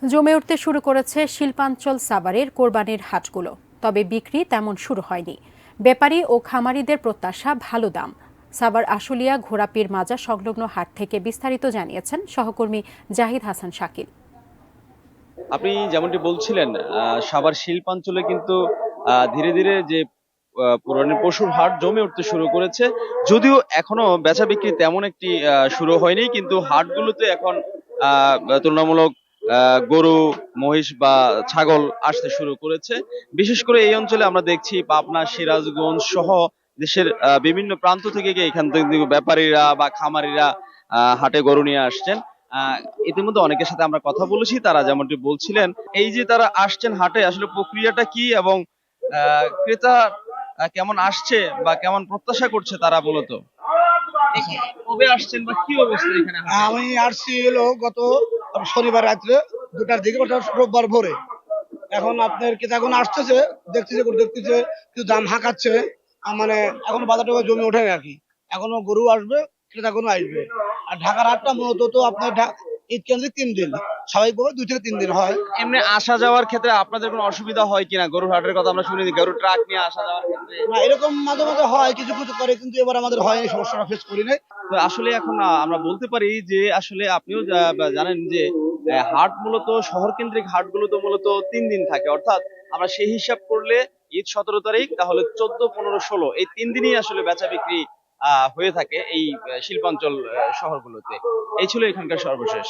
জমে উঠতে শুরু করেছে শিল্পাঞ্চল সাভারের কোরবানির হাটগুলো, তবে বিক্রি তেমন শুরু হয়নি। ব্যাপারী ও খামারিদের প্রত্যাশা ভালো দাম। সাভার আশুলিয়া ঘোড়াপীর মাজার সংলগ্ন হাট থেকে বিস্তারিত জানিয়েছেন সহকর্মী জাহিদ হাসান শাকিল। আপনি যেমনটি বলছিলেন, সাভার শিল্পাঞ্চলে কিন্তু ধীরে ধীরে যে পুরানি পশুর হাট জমে উঠতে শুরু করেছে। যদিও এখনো বেচা বিক্রি তেমন একটি শুরু হয়নি, কিন্তু হাটগুলোতে এখন আহ, তুলনামূলক গরু, মহিষ বা ছাগল আসতে শুরু করেছে। বিশেষ করে এই অঞ্চলে আমরা দেখছি পাবনা, সিরাজগঞ্জ সহ দেশের বিভিন্ন প্রান্ত থেকে এখান থেকে ব্যাপারীরা বা খামারিরা হাটে গরু নিয়ে আসছেন। আহ ইতিমধ্যে অনেকের সাথে আমরা কথা বলেছি, তারা যেমনটি বলছিলেন, এই যে তারা আসছেন হাটে, আসলে প্রক্রিয়াটা কি এবং ক্রেতা কেমন আসছে বা কেমন প্রত্যাশা করছে তারা মূলত কবে আসছেন বা কি অবস্থা এখানে হাটে? আমি আসছি হলো গত শনিবার রাত্রে 2টার দিকে, ওটা রোববার ভোরে। এখন আপনার ক্রেতাগণ আসতেছে, দেখতেছে কিছু দাম হাঁকাচ্ছে। মানে এখন বাজারটা জমে ওঠে আর কি। এখনো গরু আসবে, ক্রেতাগণ আসবে। আর ঢাকার হাটটা মূলত তো আপনার ঈদ কেন্দ্রিক 3 দিন, স্বাভাবিকভাবে 2 থেকে 3 দিন হয়। এমনি আসা যাওয়ার ক্ষেত্রে আপনাদের কোনো অসুবিধা হয় কিনা? গরুর হাটের কথা আমরা শুনি, গরু ট্রাক নিয়ে আসা যাওয়ার ক্ষেত্রে। না, এরকম মাঝে মাঝে হয়, কিছু কিছু করে, কিন্তু এবার আমাদের হয়নি, সমস্যাটা ফেস করি নাই। তো আসলে এখন আমরা বলতে পারি যে আসলে আপনিও জানেন যে হাট মূলত শহর কেন্দ্রিক হাটগুলো তো মূলত 3 দিন থাকে, অর্থাৎ আমরা সেই হিসাব করলে ঈদ 17 তারিখ, তাহলে 14, 15, 16 এই 3 দিনই আসলে বেচা বিক্রি হয়ে থাকে এই শিল্পাঞ্চল শহরগুলোতে। এই ছিল এখানকার সর্বশেষ।